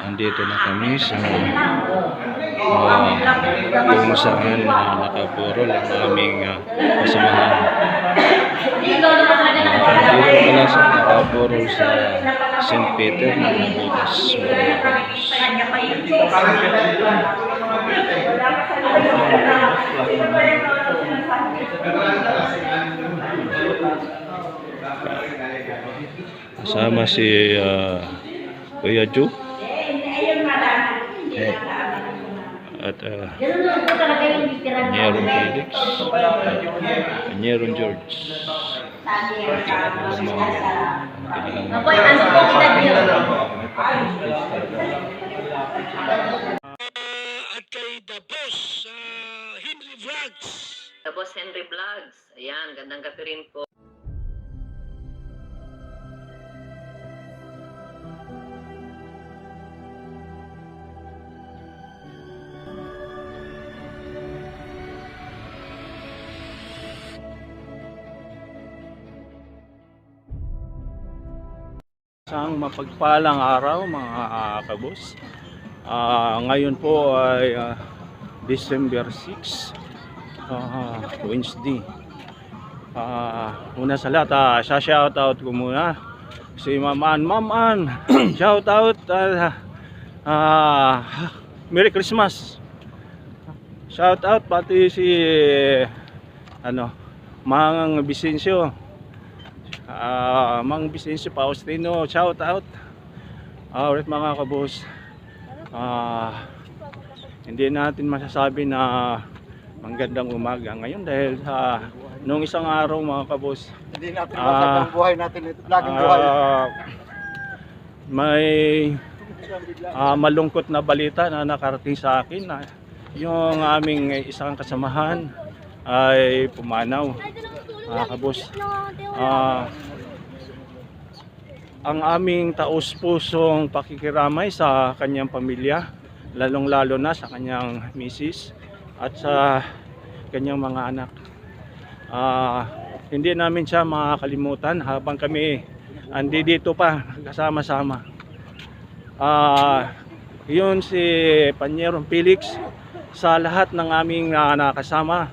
Nandito na kami sa kung saan nakaburol ang aming kasamahan. Dito pala sa nakaburol sa St. Peter ng Nabutas. Kasama si Kuya Ju at Panyerong Felix, Panyerong George, at kay The Boss Henry Vlogs. The Boss Henry Vlogs. Ayan, gandang gabi rin po. Isang mapagpalang araw mga kabos. Ngayon po ay December 6, Wednesday. Una sa lahat, shoutout ko muna si Maman. Shoutout, Merry Christmas. Shoutout pati si Mang Vicencio. Mang Vicencio Faustino, shout out. Ulit mga kabos, hindi natin masasabi na magandang umaga ngayon dahil noong isang araw mga kabos, hindi natin masasabi ang buhay natin, laging buhay. May malungkot na balita na nakarating sa akin na yung aming isang kasamahan ay pumanaw. Kabos, ang aming taos-pusong pakikiramay sa kanyang pamilya, lalong-lalo na sa kanyang misis at sa kanyang mga anak. Hindi namin siya makakalimutan habang kami dito pa kasama-sama. Yun si Panyerong Felix sa lahat ng aming nakasama.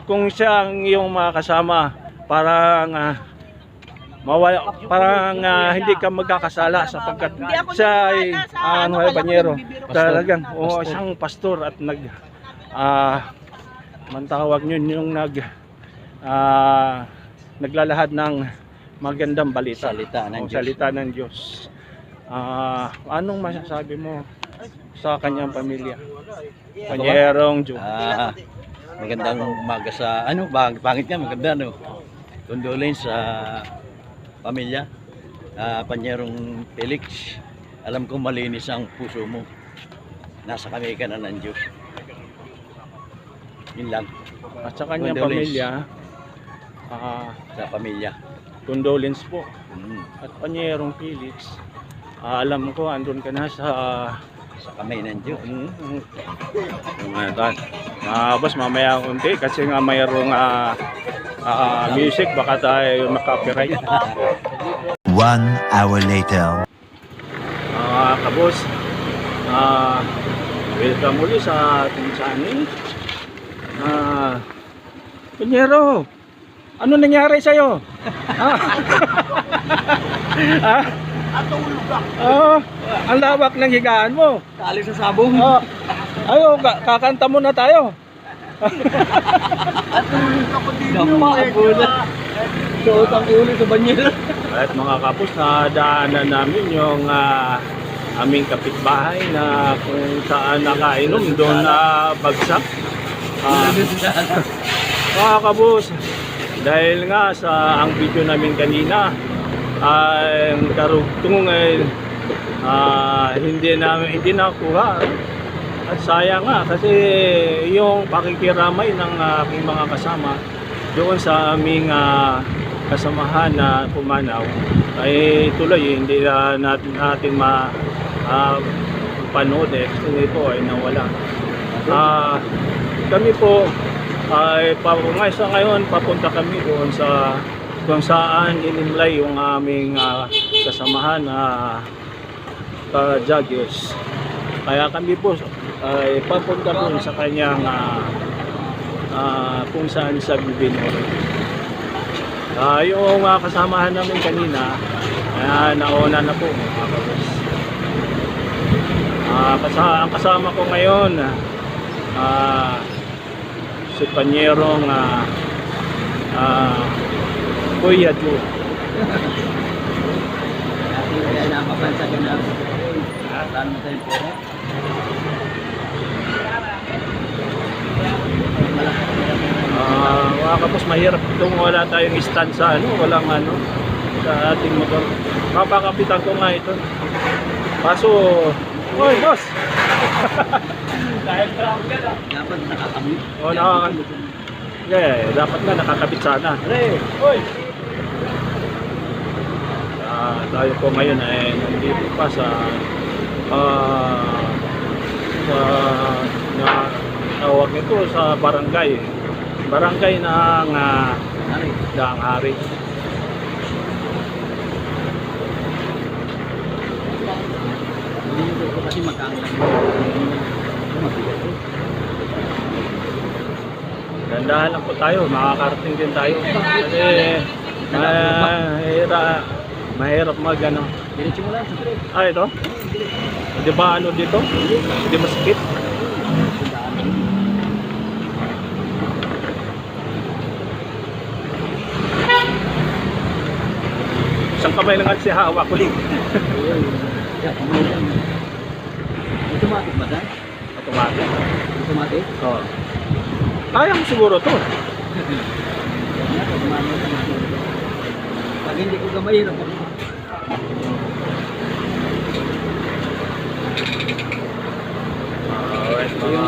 Kung siya ang iyong makasama, parang hindi ka magkakasala sapagkat siya ay Panyero. Talagang isang pastor at mantawag yun yung naglalahad ng magandang balita. Salita ng Diyos. Anong masasabi mo sa kanyang pamilya? Panyerong Ju. Magandang umaga sa pangit nga, maganda condolence sa pamilya. Panyerong Felix, alam ko malinis ang puso mo, nasa kamay ka na ng Diyos. Yun lang. At sa kanyang pamilya, sa pamilya, condolence po. At Panyerong Felix, alam ko andun ka na sa kamay ng Diyos. Boss, mamaya unti kasi nga mayroong music, baka tayo makapiright. 1 hour later. Kabos, welcome muli sa ating channel. Panyero, ano nangyari sa'yo? Ang lawak ng higaan mo. Tali sa sabong. Ayo, kakanta mo na tayo. Suot ang ulo sa banyera. At mga kapos, nadaanan namin yung aming kapitbahay na kung saan nakainom doon na bagsak. Mga kapos, dahil nga sa ang video namin kanina, ang karugtong ay hindi nakuha. At sayang nga kasi yung pakikiramay ng aking mga kasama doon sa aming kasamahan na pumanaw ay tuloy hindi natin mapanood kasi ito ay nawala. Kami po ay sa ngayon papunta kami doon sa kung saan inimlay yung aming kasamahan na joggers. Kaya kami po ay papunta po sa kanyang kung saan sa Bibinor. Yung kasamahan namin kanina, nauna na po mga kabus. Ang kasama ko ngayon, si Panyerong Kuya Joe. Kaya napapansa ka na. Saan mo tayo po? Mga kapos, mahirap itong wala tayong stand sa walang sa ating motor. Kapakapitan ko nga ito. Kaso, oy boss! Dahil Dapat nakakamit. nakakabit. Dapat nga nakakabit sana. Oy! Tayo po ngayon ay nandito pa sa tawag nito sa barangay ng Hari. Hindi ko kasi magkakalang. Dandahan lang po tayo, makakarating din tayo. Kasi mahirap Diretso mo lang sa trip. ito? Di ba dito? Hindi masikip? Isang kamay lang si hawak ko din. Automatic ba dahil? Automatic. Automatic? Oo. Kaya mo siguro to. Pag hindi ko gamay, hirap ako. Alright, mga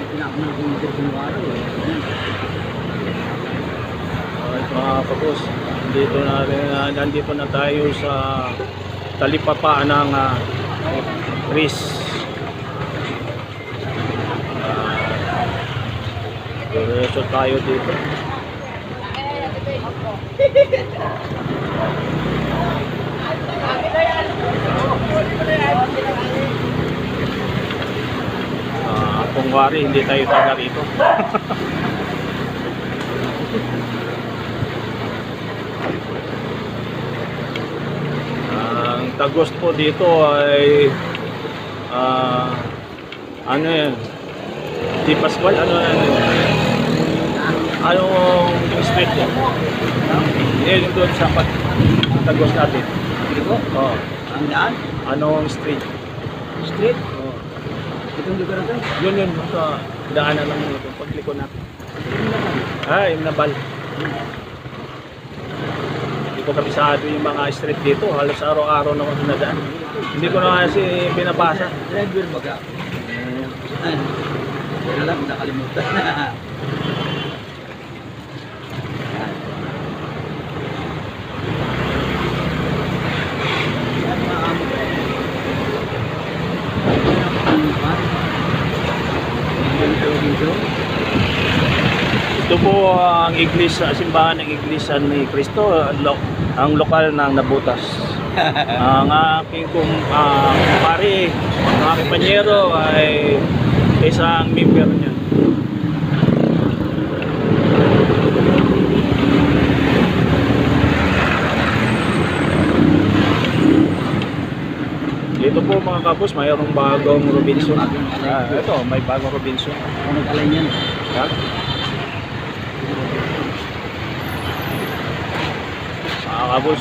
Pinakaman ko yung sa araw. alright, mga kapos. Nandito na tayo sa talipapa ng Chris. Diretso tayo dito. Kung wari, hindi tayo taga rito. Ang tagos po dito ay ano yan? Di Pascual, anong street yan? Yung doon sa tagos natin. Dito? Oo. Ang daan? Anong street? Street? Oo. Itong lugar na ito? Yun, sa daanan lang yun, itong pagliko natin. Yung Nabal. Hindi ko kabisado yung mga street dito, halos araw-araw na ako nadaan. Hindi ko na kasi pinabasa. Driver baga. Wala lang, nakalimutan na. Ito po ang iglesia, simbahan ng iglesia ni Cristo, ang lokal ng Nabutas. Ang aking kumpare, ang aking panyero ay isang member niya. Dito po mga kabus, mayroong bagong Robinson. Ito, may bagong Robinson. Ako nag-alay niyan. Mga kabus,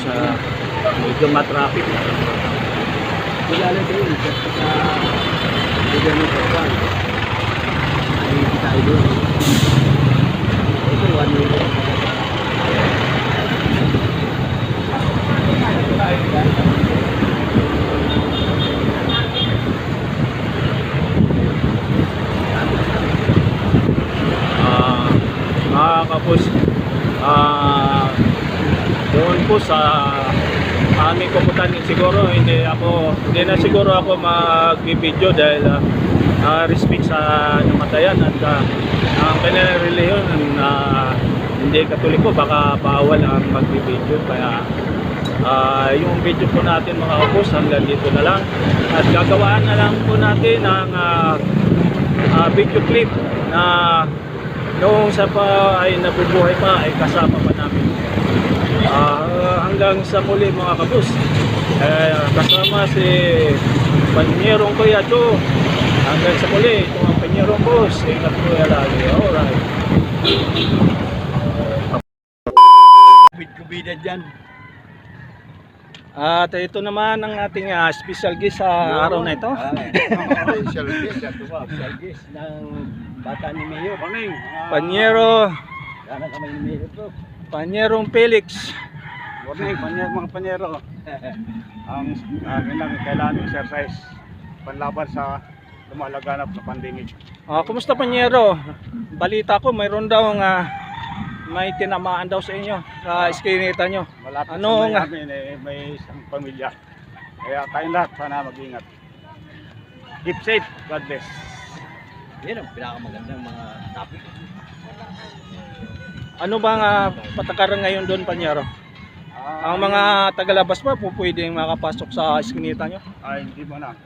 medyo matraffic. Nag-alay ko yun. Sa lugar ng Portugal. Ay, kita ay doon. Ito, one way. Mga kapos, doon po sa aming kuputan, siguro hindi na siguro ako mag-video dahil respect sa namatayan at ang kanilang reliyon na hindi katoliko, baka bawal ang mag-video, kaya Yung video po natin mga kabus hanggang dito na lang. At gagawaan na lang po natin ang video clip na noong sa pa ay nabubuhay pa ay kasama pa namin. Hanggang sa muli mga kabus, kasama si Panyerong Kuya Joe. Hanggang sa muli, ito ang Panyerong Boss. Ingat po lagi. Alright. Kubida dyan. At ito naman ang ating special guest sa araw na ito. Special guest. Special guest ng bata ni Mayor. Panyero, Sana kamay ni Mayor to. Panyerong Felix. Morning, mga panyero. Ang kailangan exercise panlaban sa lumalaganap na pandemic. Kumusta Panyero? Balita ko mayroon daw may tinamaan daw sa inyo sa iskinita nyo. Malapit Ano sa nga? may namin, may isang pamilya. Kaya tayong lahat sana mag-ingat. Keep safe. God bless. Yan ang pinakamagandang mga topic. Ano bang patakaran ngayon doon Panyero? Ang mga tagalabas pa po pwedeng makapasok sa iskinita nyo? Ay, hindi mo na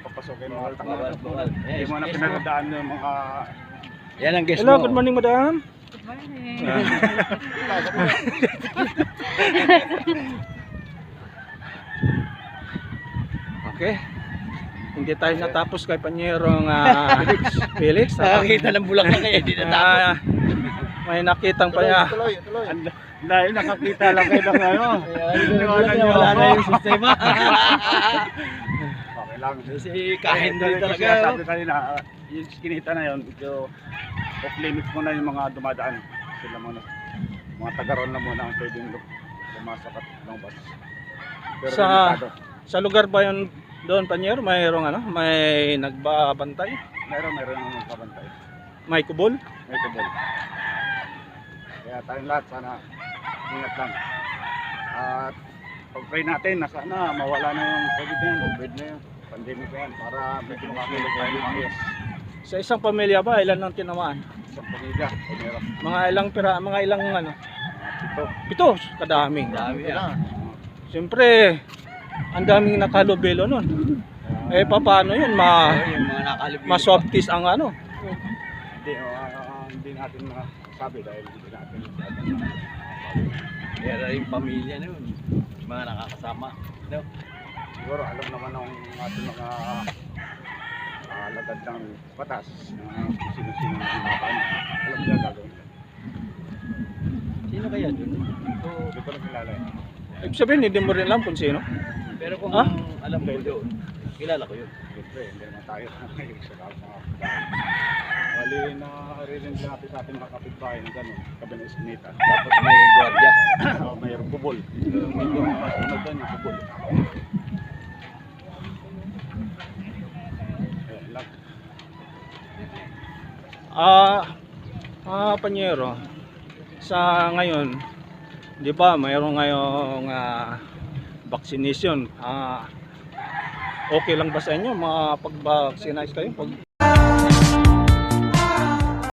papasokin mga tanga. Bawal. Hindi mo na pinagdaan ng mga Yan ang guest Hello, mo. good morning madam. Good morning. Okay. Hindi tayo natapos kay Panyerong Felix. Nakakita ng bulaklak kaya di natapos. May nakitang pa niya. dahil nakakita lang kayo ng ano. Wala na yung sistema. Okay lang. Kasi kahin doon talaga. Sabi kanina, yung kinita na yun, medyo off limit mo na yung mga dumadaan. Sila mga taga-ron na muna ang pwedeng lumasok at lumabas. Pero Sa- delikado. Sa lugar ba yun doon Panyero? Mayroong may nagbabantay? Meron ang magpabantay. May kubol? May tubol. Kaya tayong lahat sana ingat lang. At pag-pray natin na sana mawala na yung COVID na yan, pandemic na yan, para medyo makakilog tayo ng ayos. Sa isang pamilya ba, ilan ang tinamaan? Isang pamilya, meron. Mga ilang Ito, Pito, kadaming. Dami yan. Siyempre, ang daming nakalubelo nun. Paano yun? Yung mga nakalibig. Maswabtis ang hindi natin masabi dahil hindi natin Pero yung pamilya na yun. Mga nakakasama. No? siguro alam naman ng ating mga alagad ng batas na sino-sino ang laban. Alam nila gagawin nila. Sino kaya dun? Hindi ko lang kilala eh. Ibig sabihin, hindi mo rin alam kung sino. Pero kung Ah? alam ko doon, kilala ko yun. Siyempre, hindi naman tayo makinig sa lahat ng kapitbahay. Bali na rin natin sa ating mga kapitbahay na gano'n, kabi na iskinita. Tapos may gwardiya. Mayroong kubol. Medyo masunod doon yung kubol. Ayan lang. Panyero, sa ngayon, di ba, mayroong ngayong vaccination. Okay lang ba sa inyo, pag-vaccinate kayo?